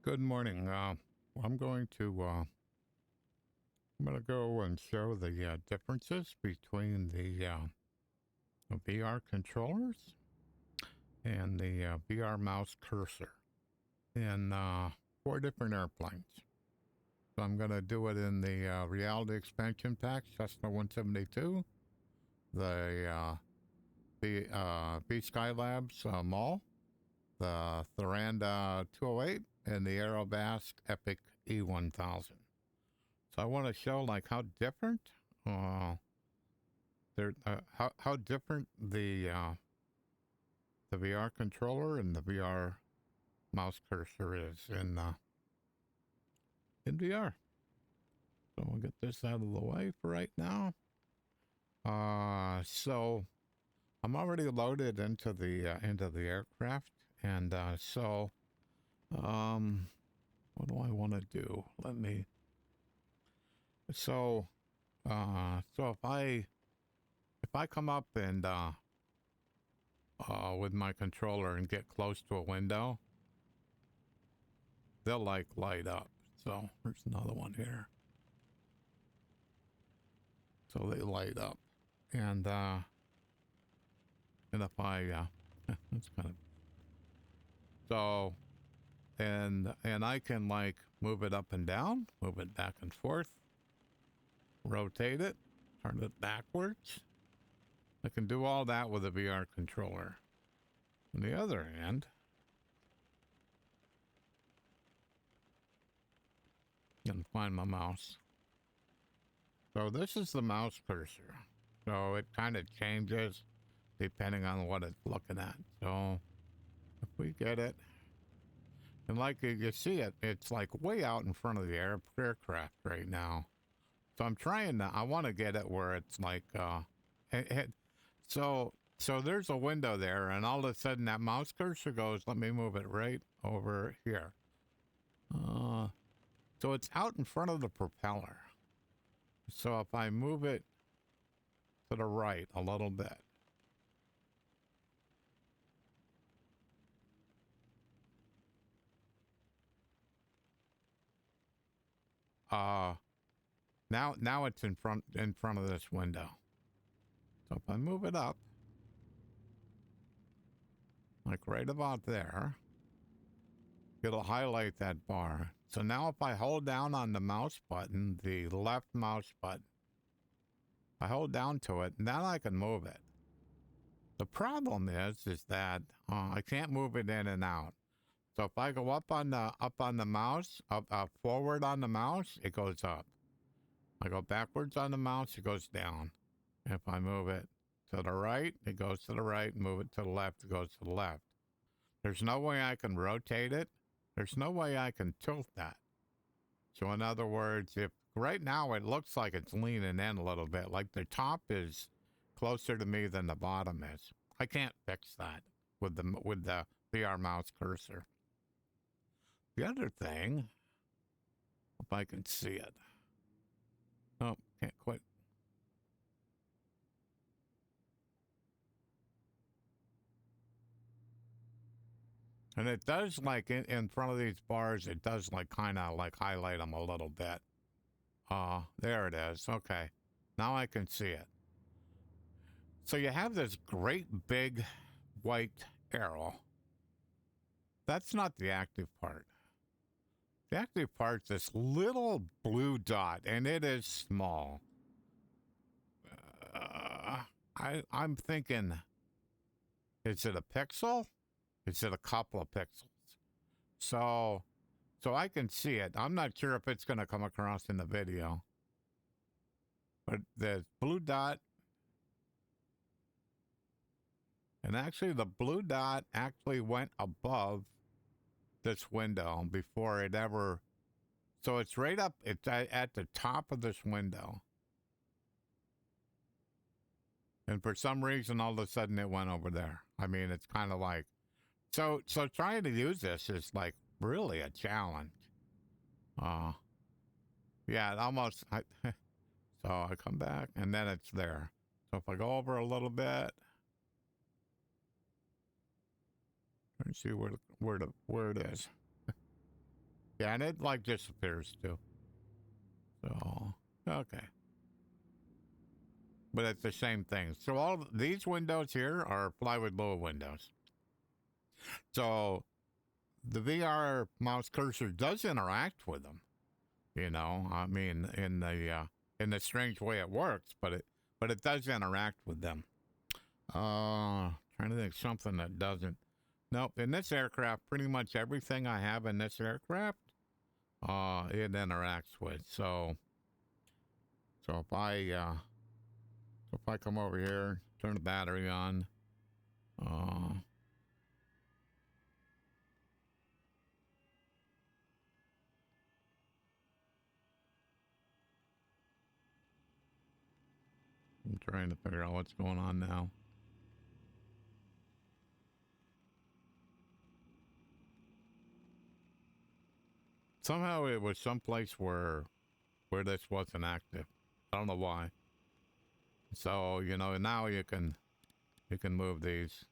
Good morning. I'm going to go and show the differences between the VR controllers and the VR mouse cursor in 4 different airplanes. So I'm going to do it in the Reality Expansion Pack Cessna 172, the Vskylabs Mall, the Thranda 208, and the Aerobask Epic E1000. So I want to show like how different how different the VR controller and the VR mouse cursor is in VR. So we'll get this out of the way for right now. So I'm already loaded into the aircraft, and so what do I want to do? So if I come up and with my controller and get close to a window, they'll like light up. So there's another one here. So they light up, and if I that's kind of so. And I can like move it up and down, move it back and forth, rotate it, turn it backwards. I can do all that with a VR controller. On the other hand, I can find my mouse. So this is the mouse cursor. So it kind of changes depending on what it's looking at. So if we get it, and like you see it, it's like way out in front of the aircraft right now. So I'm trying to, I want to get it where it's like, so there's a window there, and all of a sudden that mouse cursor goes, let me move it right over here. So it's out in front of the propeller. So if I move it to the right a little bit, now it's in front of this window. So if I move it up, like right about there, it'll highlight that bar. So now if I hold down on the mouse button, the left mouse button, I hold down to it, and then I can move it. The problem is that I can't move it in and out. So if I go up on the mouse, up forward on the mouse, it goes up. I go backwards on the mouse, it goes down. If I move it to the right, it goes to the right. Move it to the left, it goes to the left. There's no way I can rotate it. There's no way I can tilt that. So in other words, if right now it looks like it's leaning in a little bit, like the top is closer to me than the bottom is. I can't fix that with the VR mouse cursor. The other thing, if I can see it. Oh, can't quite. And it does, like, in front of these bars, it does, like, kind of, like, highlight them a little bit. There it is. Okay. Now I can see it. So you have this great big white arrow. That's not the active part. The active part's this little blue dot, and it is small. I'm thinking, is it a pixel? Is it a couple of pixels? So I can see it. I'm not sure if it's going to come across in the video. But the blue dot, and actually the blue dot actually went above this window before it ever, so it's right up, it's at the top of this window. And for some reason, all of a sudden it went over there. I mean, it's kind of like, so trying to use this is like really a challenge. Yeah, it almost, so I come back and then it's there. So if I go over a little bit, let's see where it is. Yeah, and it like disappears too. So, okay. But it's the same thing. So all these windows here are plywood lower windows. So the VR mouse cursor does interact with them. You know, I mean, in the strange way it works, but it does interact with them. Trying to think something that doesn't. Nope. In this aircraft, pretty much everything I have in this aircraft, it interacts with. So if I come over here, turn the battery on, I'm trying to figure out what's going on now. Somehow it was someplace where this wasn't active. I don't know why. So, you know, now you can move these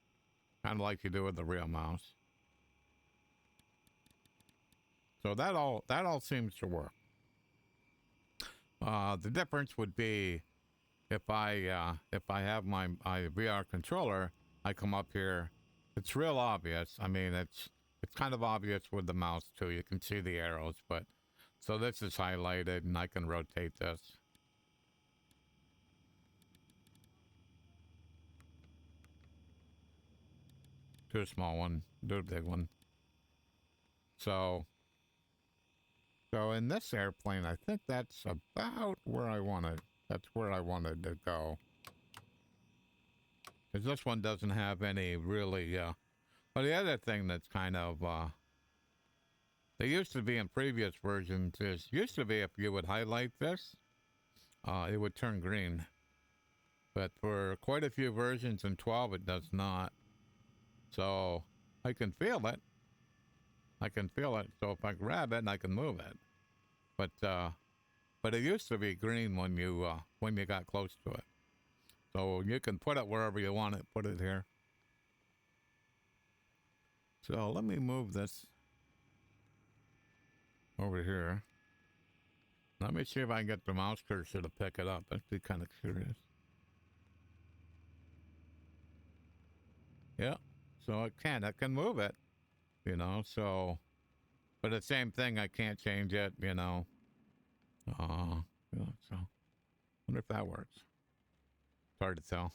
kind of like you do with the real mouse. So that all seems to work. The difference would be if I have my VR controller, I come up here. It's real obvious. I mean, it's kind of obvious with the mouse too. You can see the arrows, but so this is highlighted, and I can rotate this. Do a small one, do a big one. So in this airplane, I think that's about where I wanted. That's where I wanted to go. Because this one doesn't have any really. Well, the other thing that's kind of they used to be in previous versions is used to be if you would highlight this, it would turn green. But for quite a few versions in 12, it does not. So I can feel it. I can feel it. So if I grab it, I can move it. But it used to be green when you got close to it. So you can put it wherever you want it. Put it here. So let me move this over here. Let me see if I can get the mouse cursor to pick it up. That'd be kind of curious. Yeah. So it can move it, you know, so, but the same thing, I can't change it, you know. Yeah, so, wonder if that works. It's hard to tell.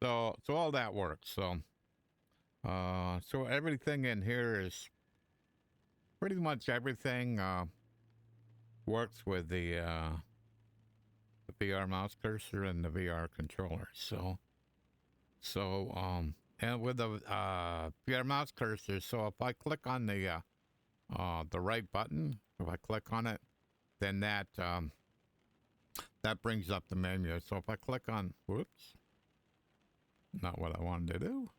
So all that works, so everything in here is pretty much everything, works with the VR mouse cursor and the VR controller, and with the VR mouse cursor, so if I click on the right button, if I click on it, then that brings up the menu. So if I click on, whoops, not what I wanted to do.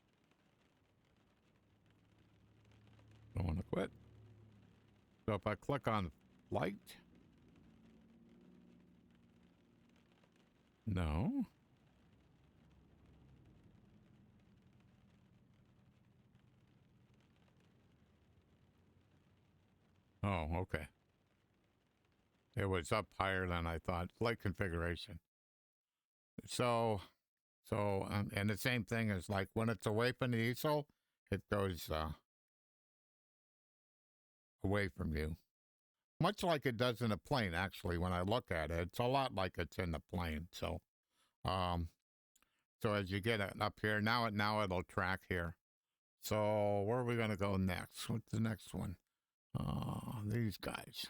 Don't want to quit. So if I click on flight, no. Oh, okay. It was up higher than I thought. Flight configuration. So, and the same thing is like when it's away from the easel, it goes away from you. Much like it does in a plane, actually, when I look at it. It's a lot like it's in the plane. So, so as you get it up here, now it'll track here. So where are we going to go next? What's the next one? These guys.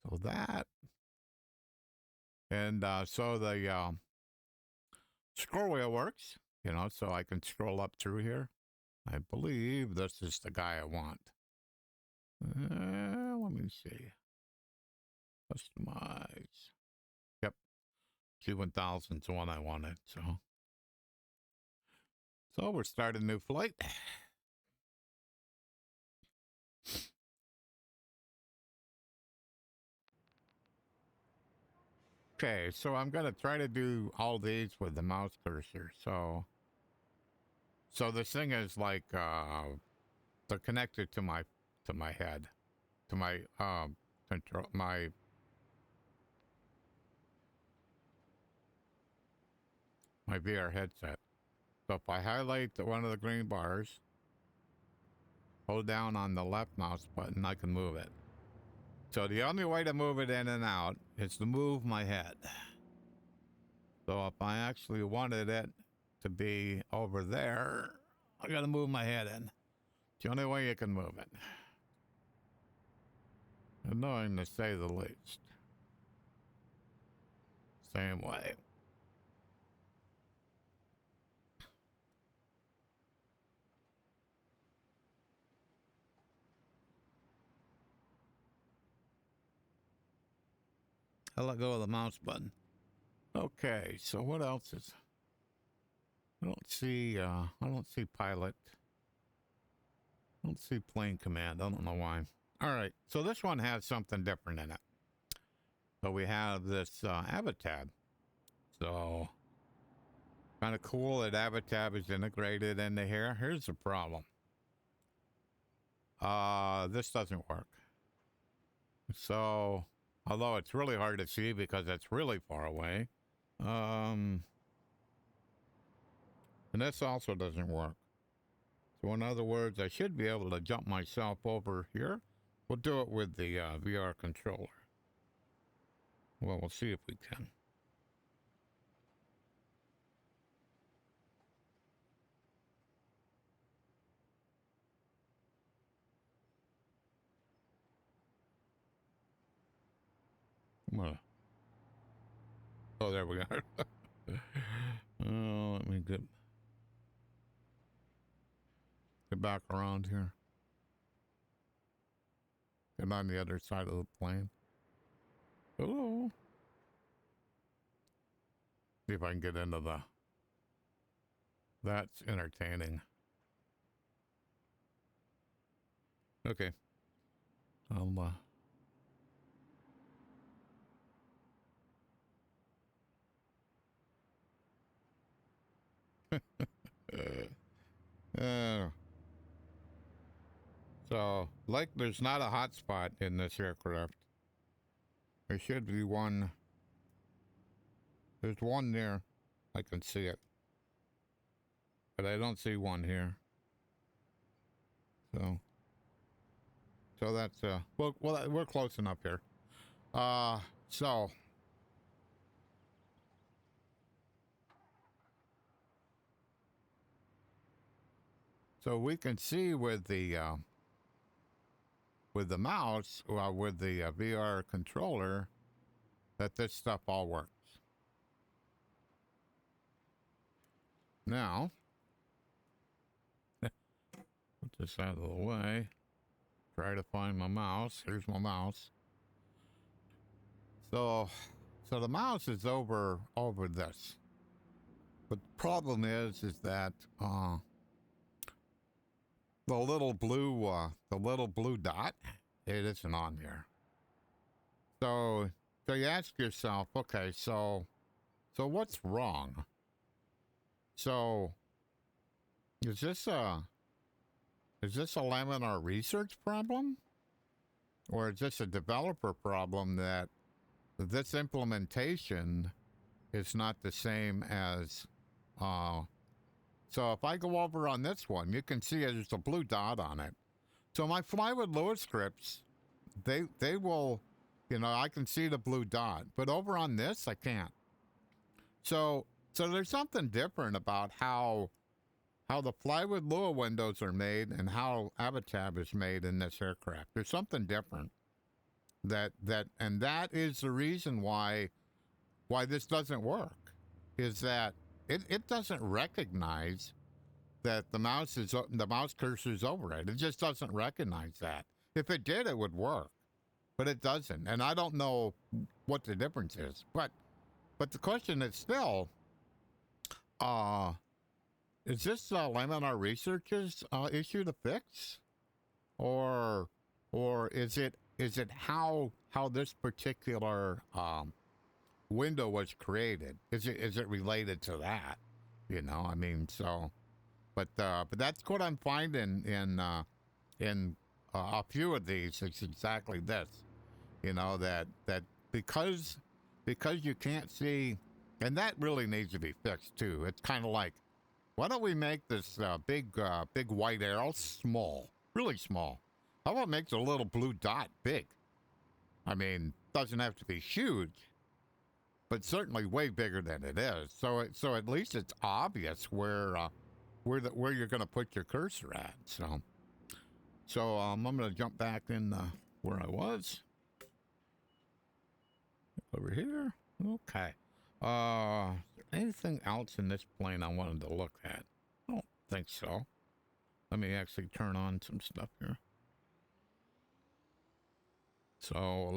So that. And so the scroll wheel works, you know, so I can scroll up through here. I believe this is the guy I want. Let me see. Customize. Yep. G1000's the one I wanted, so we're starting a new flight. Okay, so I'm gonna try to do all these with the mouse cursor. So this thing is like They're connected to my head, to my control, my VR headset. So if I highlight one of the green bars, hold down on the left mouse button, I can move it. So the only way to move it in and out is to move my head. So if I actually wanted it to be over there, I gotta move my head in. It's the only way you can move it. Annoying to say the least. Same way. I let go of the mouse button. Okay, so what else is? I don't see pilot. I don't see plane command. I don't know why. All right, so this one has something different in it. So we have this AviTab. So kind of cool that AviTab is integrated into here. Here's the problem. This doesn't work. So although it's really hard to see because it's really far away. And this also doesn't work. So in other words, I should be able to jump myself over here. We'll do it with the VR controller. Well, we'll see if we can. Oh, there we go. Let me get back around here. Get on the other side of the plane. Hello. See if I can get into the... That's entertaining. Okay. I'll, so, like there's not a hotspot in this aircraft. There should be one. There's one there. I can see it. But I don't see one here. So that's, well, we're close enough here. So we can see with the mouse, with the VR controller, that this stuff all works. Now, put this out of the way. Try to find my mouse. Here's my mouse. So the mouse is over this. But the problem is that the little blue dot, it isn't on there. So you ask yourself, okay, so what's wrong? So is this a laminar research problem? Or is this a developer problem that this implementation is not the same as, so if I go over on this one, you can see there's a blue dot on it. So my Fly with Lua scripts, they will, I can see the blue dot, but over on this, I can't. So there's something different about how the Fly with Lua windows are made and how AviTab is made in this aircraft. There's something different. And that is the reason why this doesn't work, is that it doesn't recognize that the mouse cursor is over it. It just doesn't recognize that. If it did, it would work, but it doesn't. And I don't know what the difference is. But the question is still, is this laminar research's issue to fix, or is it how this particular window was created? Is it related to that? I mean, so, but that's what I'm finding in in a few of these, it's exactly this. You know, that because you can't see, and that really needs to be fixed too. It's kind of like, why don't we make this big white arrow small, really small? How about make the little blue dot big? I mean, doesn't have to be huge, but certainly way bigger than it is. So at least it's obvious where you're going to put your cursor at. So I'm going to jump back in where I was over here. Okay. Is there anything else in this plane I wanted to look at? I don't think so. Let me actually turn on some stuff here. So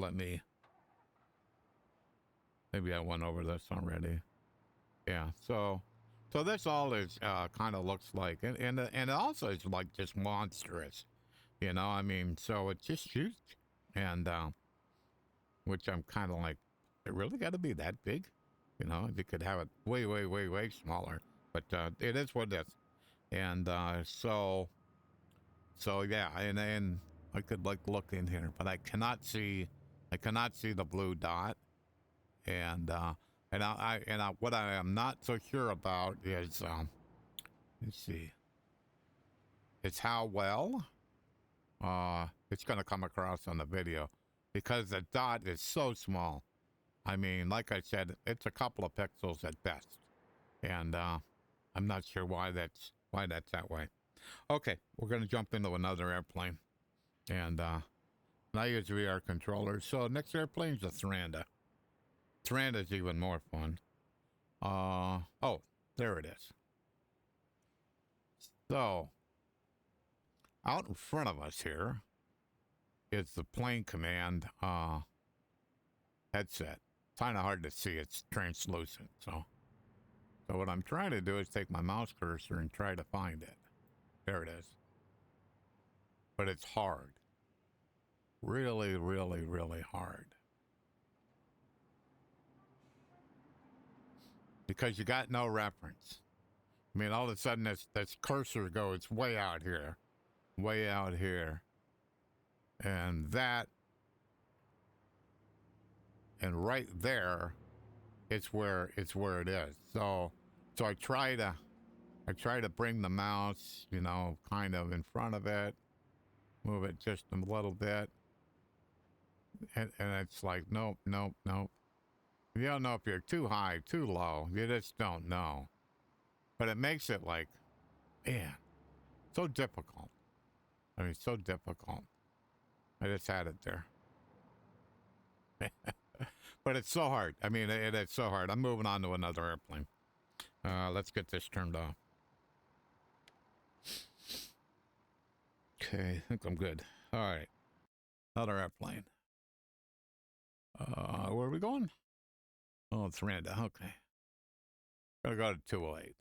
maybe I went over this already. Yeah. So this all is kind of looks like, and it also is like just monstrous. You know, I mean, so it's just huge, and which I'm kind of like, it really got to be that big? You know, you could have it way, way, way, way smaller, but it is what it is. And so yeah, and I could like look in here, but I cannot see the blue dot, and what I am not so sure about is let's see, it's how well it's going to come across on the video, because the dot is so small. I mean, like I said, it's a couple of pixels at best, and I'm not sure why that's that way. Okay, we're going to jump into another airplane, and I use VR controllers. So next airplane is the Thranda. Thranda is even more fun. Oh, there it is. So out in front of us here is the plane command headset. Kind of hard to see. It's translucent. So what I'm trying to do is take my mouse cursor and try to find it. There it is. But it's hard. Really, really, really hard. Because you got no reference. I mean, all of a sudden this cursor goes way out here. Way out here. And that, and right there, it's where it is. So I try to bring the mouse, you know, kind of in front of it, move it just a little bit, and it's like, nope. You don't know if you're too high, too low. You just don't know. But it makes it like, man, so difficult. I mean, so difficult. I just had it there. But it's so hard. I mean, it's so hard. I'm moving on to another airplane. Let's get this turned off. Okay, I think I'm good. All right. Another airplane. Where are we going? Oh, it's Thranda. Okay. Gotta go to 208.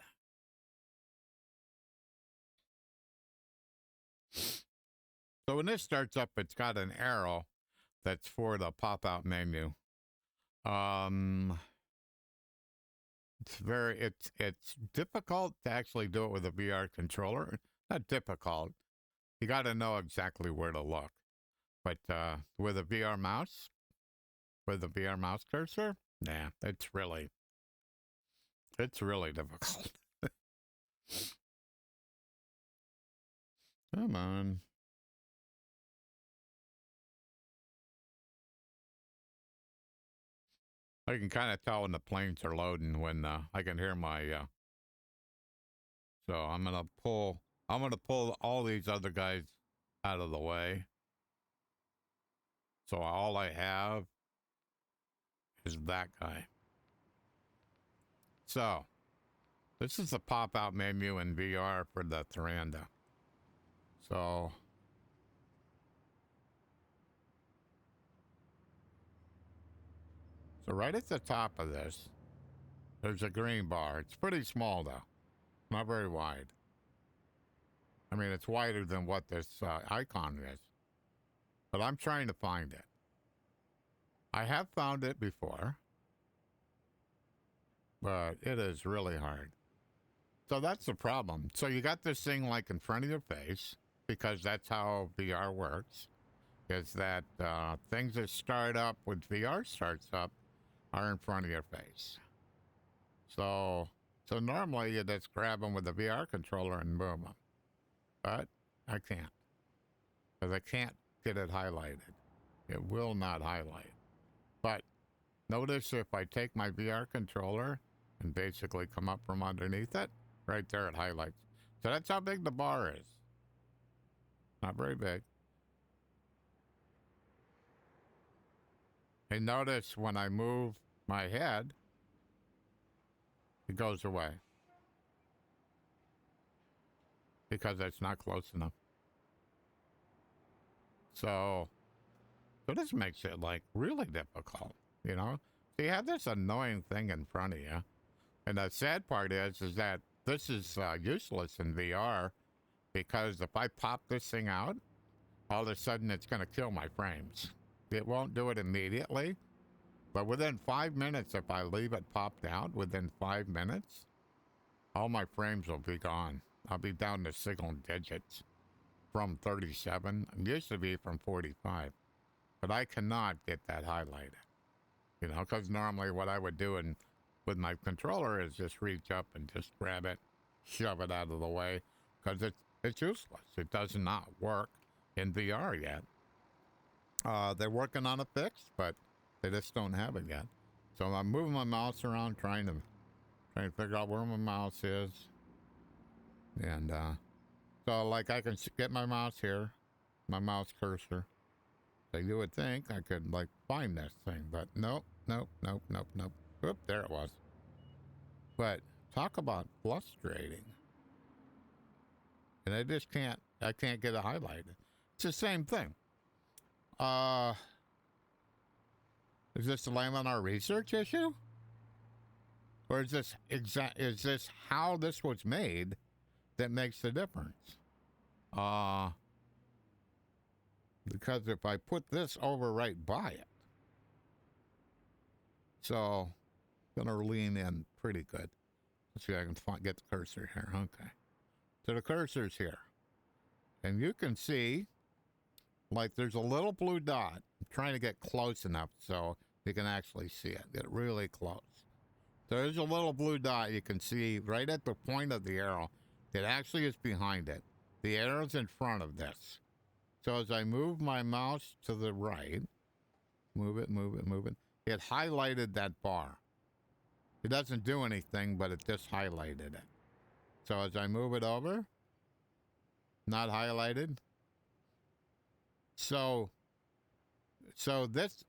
So when this starts up, it's got an arrow that's for the pop-out menu. It's difficult to actually do it with a VR controller. Not difficult. You got to know exactly where to look. But with a VR mouse, cursor, nah, it's really difficult. Come on. I can kind of tell when the planes are loading when I can hear my. So I'm gonna pull all these other guys out of the way. So all I have is that guy. So this is the pop-out menu in VR for the Thranda. So right at the top of this, there's a green bar. It's pretty small though, not very wide. I mean, it's wider than what this icon is, but I'm trying to find it. I have found it before, but it is really hard. So that's the problem. So you got this thing like in front of your face, because that's how VR works, is that things that start up when VR starts up are in front of your face. So normally you just grab them with the VR controller and move them. But I can't. Because I can't get it highlighted. It will not highlight. But notice if I take my VR controller and basically come up from underneath it, right there it highlights. So that's how big the bar is. Not very big. And notice when I move my head, it goes away. Because it's not close enough. So this makes it like really difficult, you know? So you have this annoying thing in front of you. And the sad part is that this is useless in VR because if I pop this thing out, all of a sudden it's going to kill my frames. It won't do it immediately, but within 5 minutes, if I leave it popped out, within 5 minutes, all my frames will be gone. I'll be down to single digits from 37. It used to be from 45. But I cannot get that highlighted. You know, because normally what I would do with my controller is just reach up and just grab it, shove it out of the way, because it's useless. It does not work in VR yet. They're working on a fix, but they just don't have it yet. So I'm moving my mouse around, trying to figure out where my mouse is. And so like I can get my mouse here, my mouse cursor. So you would think I could like find this thing, but nope. Oop, there it was. But talk about frustrating. And I just can't get it highlighted. It's the same thing. Is this the Laminar research issue? Or is this how this was made that makes the difference? Because if I put this over right by it, so I'm gonna lean in pretty good. Let's see if I can get the cursor here. Okay, so the cursor's here, and you can see like there's a little blue dot. I'm trying to get close enough so you can actually see it. Get really close. There's a little blue dot you can see right at the point of the arrow. It actually is behind it. The arrow's in front of this. So as I move my mouse to the right, move it, it highlighted that bar. It doesn't do anything, but it just highlighted it. So as I move it over, not highlighted. So this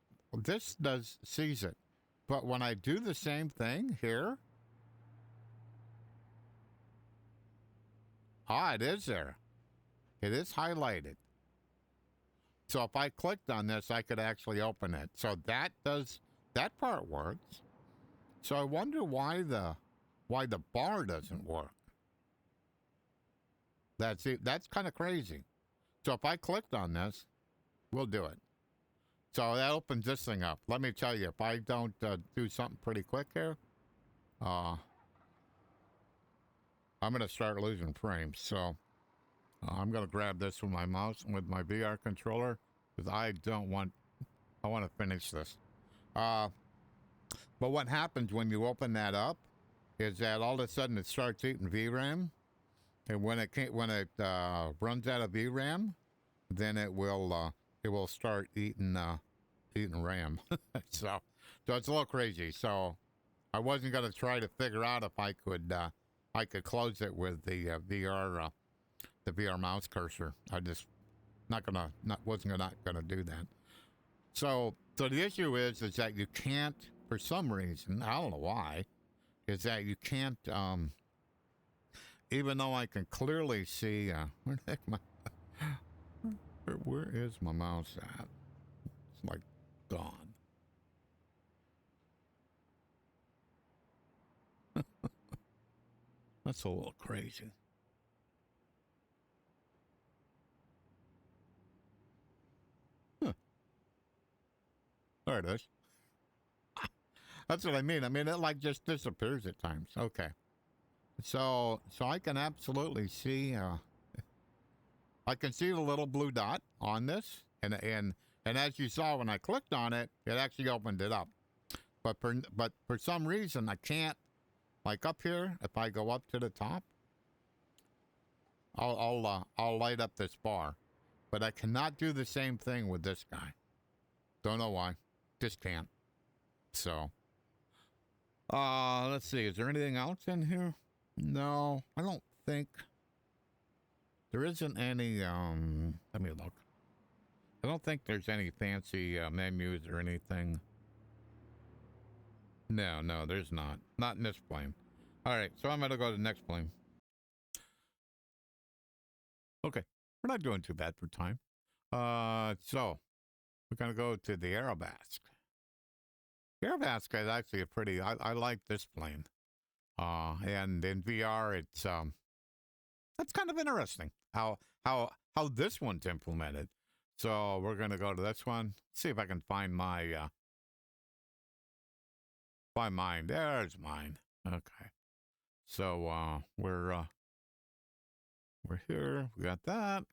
sees it. But when I do the same thing here, it is there. It is highlighted. So if I clicked on this, I could actually open it. So that part works. So I wonder why the bar doesn't work. That's kind of crazy. So if I clicked on this, we'll do it. So that opens this thing up. Let me tell you, if I don't do something pretty quick here, I'm going to start losing frames. So I'm going to grab this with my mouse and with my VR controller because I want to finish this. But what happens when you open that up is that all of a sudden it starts eating VRAM. And when it runs out of VRAM, then it will start eating RAM. so it's a little crazy. So I wasn't going to try to figure out if I could close it with the VR mouse cursor. I just wasn't gonna do that. So the issue is that you can't, for some reason, I don't know why, is that you can't, even though I can clearly see, where the heck where is my mouse at? It's like gone. That's a little crazy. There it is. That's what I mean. I mean, it like just disappears at times. Okay. So I can absolutely see, I can see the little blue dot on this, and as you saw when I clicked on it, it actually opened it up. But for some reason I can't, like up here, if I go up to the top, I'll light up this bar, but I cannot do the same thing with this guy. Don't know why, just can't. So, let's see, is there anything else in here? No, I don't think. There isn't any, let me look. I don't think there's any fancy menus or anything. No, there's not. Not in this plane. All right, so I'm going to go to the next plane. Okay, we're not doing too bad for time. So we're going to go to the Aerobask. Aerobask is actually a pretty, I like this plane. And in VR, it's, that's kind of interesting how this one's implemented. So we're going to go to this one. See if I can find my, find mine. There's mine. Okay. So, we're here. We got that.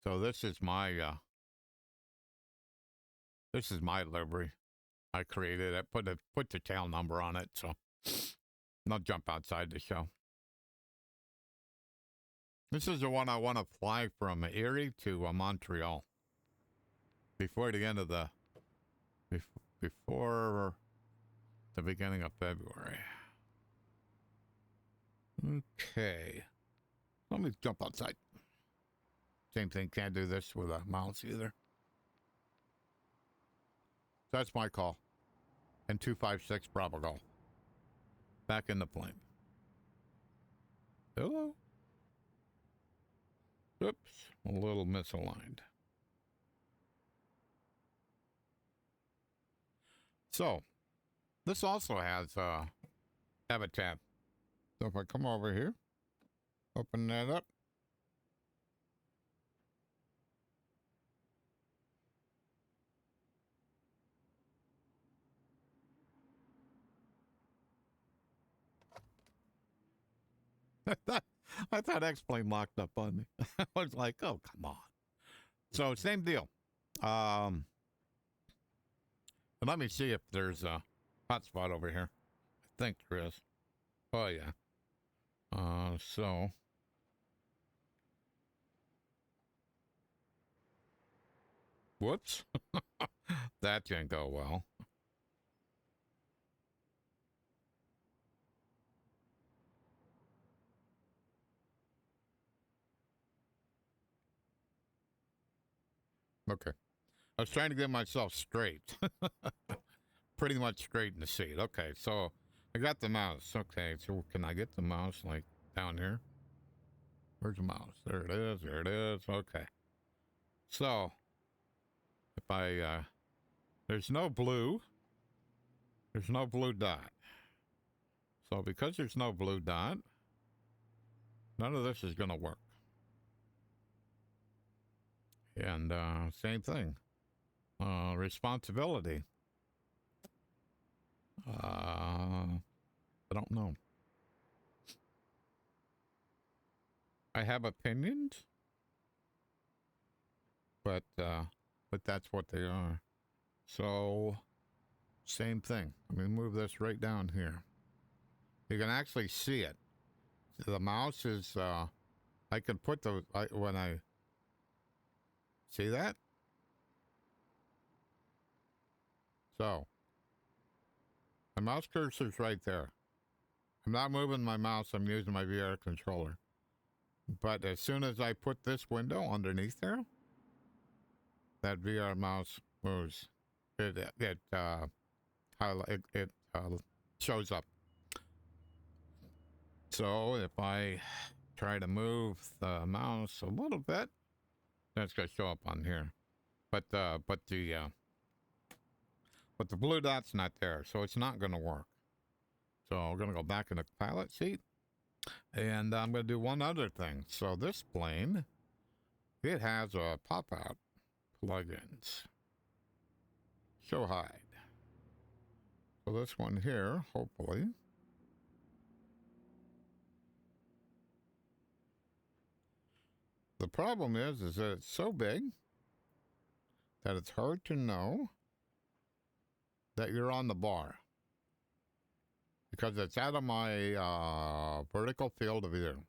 So this is my livery. I created it, put the tail number on it, so I'll jump outside the show. This is the one I want to fly from Erie to Montreal before the end of the before the beginning of February. Okay, let me jump outside. Same thing, can't do this with a mouse either. That's my call. And 256 Bravo Golf. Back in the plane. Hello? Oops, a little misaligned. So, this also has AviTab. So if I come over here, open that up. I thought X-Plane locked up on me. I was like, oh, come on. So, same deal. But let me see if there's a hotspot over here. I think there is. Oh, yeah. So. Whoops. That didn't go well. Okay. I was trying to get myself straight. Pretty much straight in the seat. Okay, so I got the mouse. Okay, so can I get the mouse, like, down here? Where's the mouse? There it is. There it is. Okay. So, if I, there's no blue. There's no blue dot. So, because there's no blue dot, none of this is going to work. And, same thing. Responsibility. I don't know. I have opinions, but that's what they are. So, same thing. Let me move this right down here. You can actually see it. The mouse is, I can put the, when I, see that? So, my mouse cursor's right there. I'm not moving my mouse, I'm using my VR controller. But as soon as I put this window underneath there, that VR mouse moves. It shows up. So if I try to move the mouse a little bit, that's gonna show up on here. But the blue dot's not there, so it's not gonna work. So we're gonna go back in the pilot seat, and I'm gonna do one other thing. So this plane, it has a pop-out plugins. Show hide. So this one here, hopefully. The problem is that it's so big that it's hard to know that you're on the bar because it's out of my vertical field of view.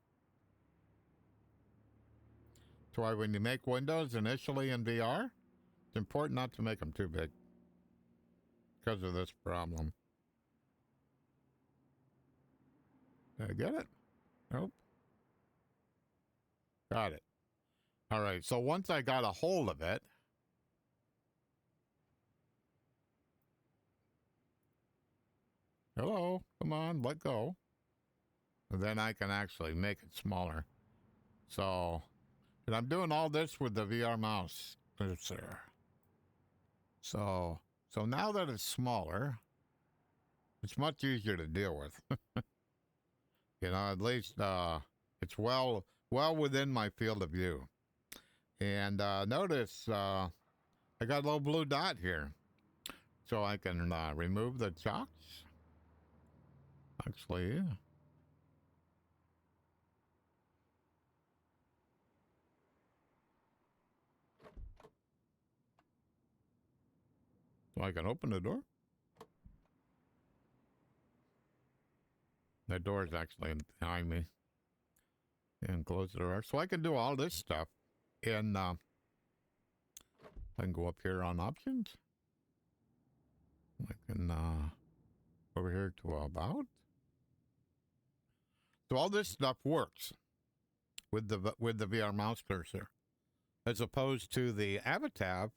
That's why when you make windows initially in VR, it's important not to make them too big because of this problem. Did I get it? Nope. Got it. All right, so once I got a hold of it, hello, come on, let go. And then I can actually make it smaller. So, and I'm doing all this with the VR mouse cursor. So now that it's smaller, it's much easier to deal with. You know, at least it's well within my field of view. And notice I got a little blue dot here. So I can remove the chocks. Actually, so I can open the door. The door is actually behind me. And close the door. So I can do all this stuff. And I can go up here on options. I can over here to about. So all this stuff works with the VR mouse cursor, as opposed to the AviTab,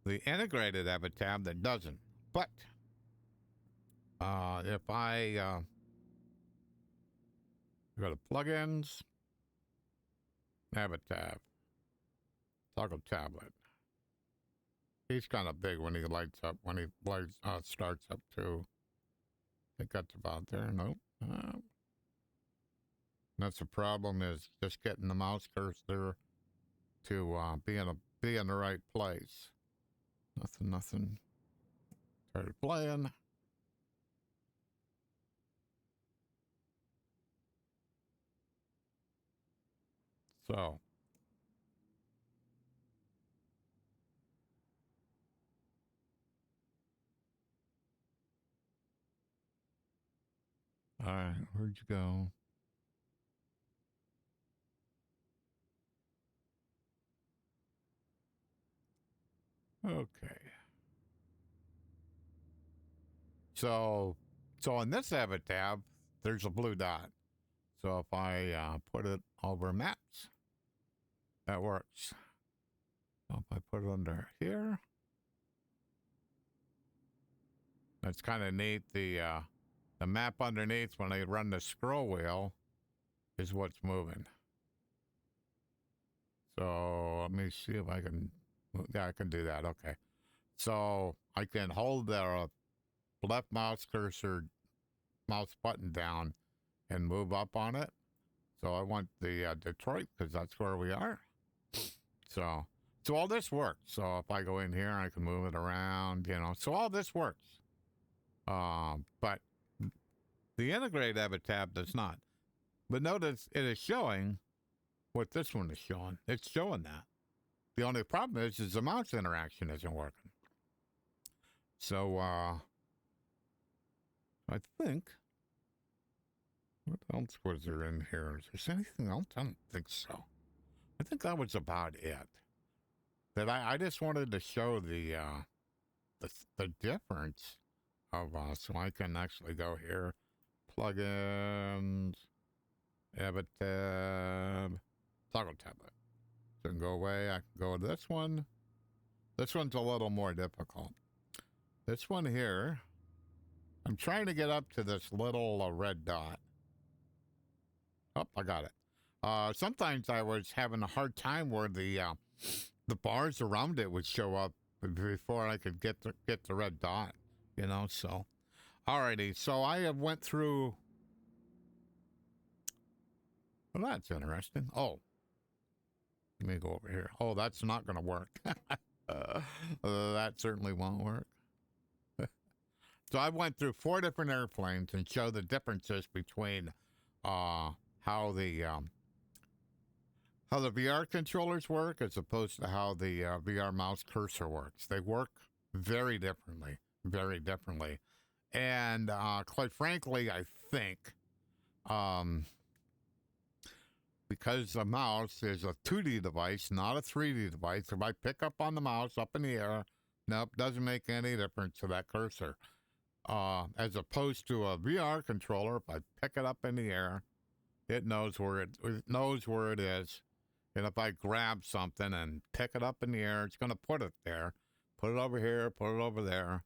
the integrated AviTab that doesn't. But if I go to plugins, AviTab, toggle tablet. He's kind of big when he lights up, when he starts up too. I think that's about there. Nope. That's the problem, is just getting the mouse cursor to be in the right place. Nothing. Started playing. So. All right, where'd you go? Okay. So on this AviTab, there's a blue dot. So if I put it over maps, that works. So if I put it under here, that's kind of neat. The map underneath, when I run the scroll wheel, is what's moving. So let me see if I can. Yeah, I can do that. Okay. So I can hold the left mouse cursor, mouse button down, and move up on it. So I want the Detroit, because that's where we are. So all this works. So if I go in here, I can move it around, you know. So all this works. But the integrated AviTab does not. But notice it is showing what this one is showing. It's showing that. The only problem is the mouse interaction isn't working. So I think, what else was there in here? Is there anything else? I don't think so. I think that was about it. That I just wanted to show the difference of so I can actually go here, plugins, AviTab, toggle tablet. So I can go away. I can go to this one. This one's a little more difficult. This one here, I'm trying to get up to this little red dot. Oh, I got it. Sometimes I was having a hard time where the bars around it would show up before I could get the red dot, you know. So, alrighty. So I have went through. Well, that's interesting. Oh, let me go over here. Oh, that's not going to work. That certainly won't work. So I went through 4 different airplanes and showed the differences between how how the VR controllers work as opposed to how the VR mouse cursor works. They work very differently, very differently. And quite frankly, I think because the mouse is a 2D device, not a 3D device, if I pick up on the mouse up in the air, nope, doesn't make any difference to that cursor. As opposed to a VR controller, if I pick it up in the air, it knows where it is. And if I grab something and pick it up in the air, it's going to put it there, put it over here, put it over there.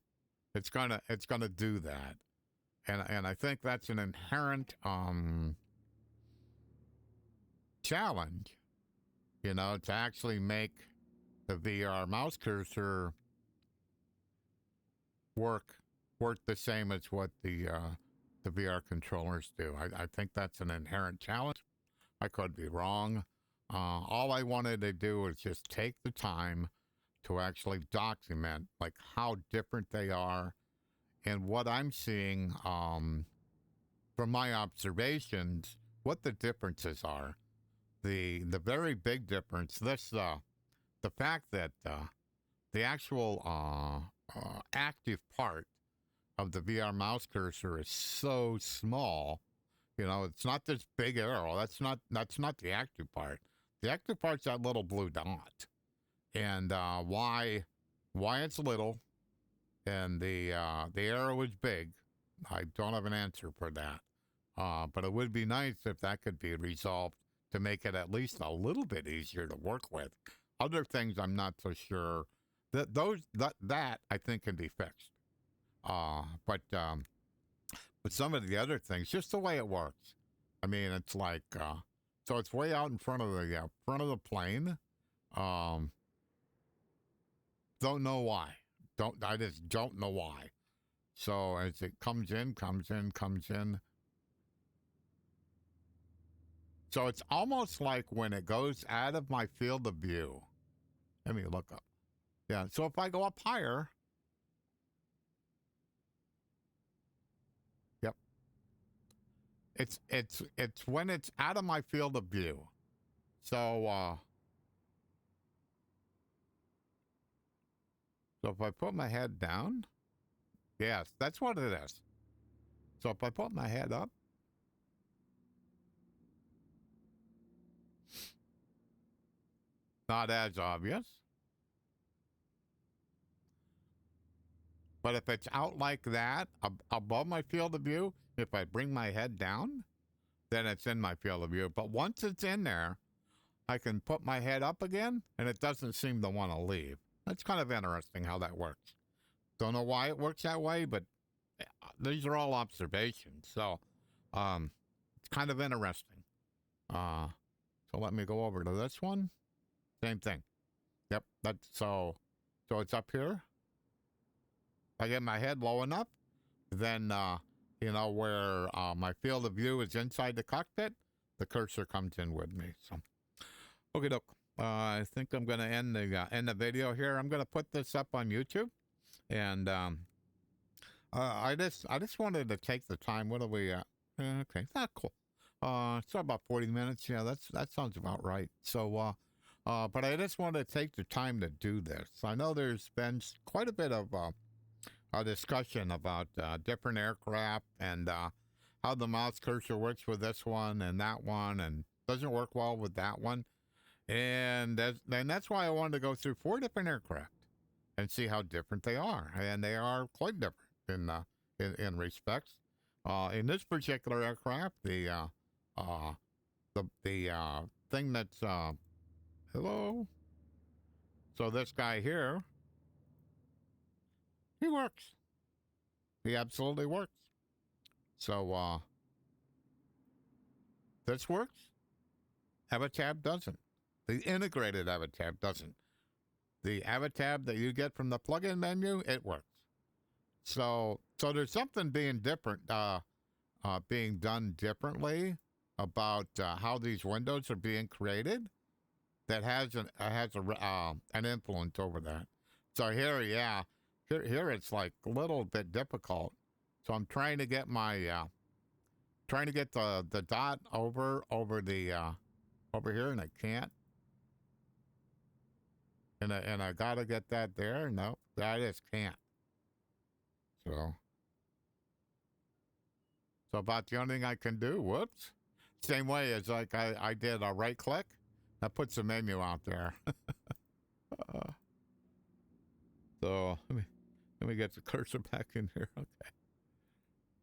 It's gonna do that, and I think that's an inherent challenge, you know, to actually make the VR mouse cursor work the same as what the VR controllers do. I think that's an inherent challenge. I could be wrong. All I wanted to do was just take the time to actually document like how different they are and what I'm seeing from my observations, what the differences are. The very big difference, the fact that the actual active part of the VR mouse cursor is so small. You know, it's not this big arrow. That's not the active part. The active part's that little blue dot. And why it's little and the arrow is big, I don't have an answer for that. But it would be nice if that could be resolved to make it at least a little bit easier to work with. Other things I'm not so sure. That I think can be fixed. But some of the other things, just the way it works. I mean, it's like so it's way out in front of the plane. Don't know why. I just don't know why. So as it comes in. So it's almost like when it goes out of my field of view. Let me look up. Yeah, so if I go up higher. Yep. It's when it's out of my field of view. So so if I put my head down, yes, that's what it is. So if I put my head up, not as obvious. But if it's out like that, above my field of view, if I bring my head down, then it's in my field of view. But once it's in there, I can put my head up again, and it doesn't seem to want to leave. That's kind of interesting how that works. Don't know why it works that way, but these are all observations. So it's kind of interesting. So let me go over to this one. Same thing. Yep. So it's up here. If I get my head low enough, then you know, where my field of view is inside the cockpit, the cursor comes in with me. So okay, doke. I think I'm going to end the video here. I'm going to put this up on YouTube, and I just wanted to take the time. What are we at? Okay, cool. So about 40 minutes. Yeah, that sounds about right. So, but I just wanted to take the time to do this. I know there's been quite a bit of a discussion about different aircraft and how the mouse cursor works with this one and that one, and doesn't work well with that one. And that's why I wanted to go through 4 different aircraft and see how different they are. And they are quite different in respects. In this particular aircraft, the thing that's hello. So this guy here, he works. He absolutely works. So this works. AviTab doesn't. The integrated AviTab doesn't. The AviTab that you get from the plugin menu, it works. So there's something being different, being done differently about how these windows are being created that has an influence over that. So here, yeah, here it's like a little bit difficult. So I'm trying to get my the dot over the over here, and I can't. and I gotta get that there. No, I just can't. So about the only thing I can do. Whoops. Same way as like I did a right click. That puts the menu out there. So let me get the cursor back in here. Okay.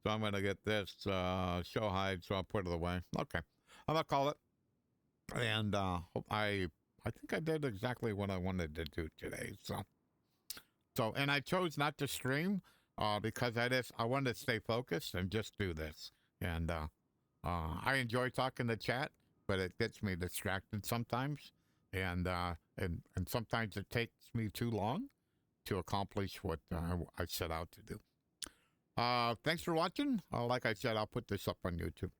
So I'm gonna get this show hide. So I'll put it away. Okay. I'm gonna call it. And I think I did exactly what I wanted to do today. So and I chose not to stream because I wanted to stay focused and just do this. And I enjoy talking to chat, but it gets me distracted sometimes, and sometimes it takes me too long to accomplish what I set out to do. Thanks for watching. Like I said, I'll put this up on YouTube.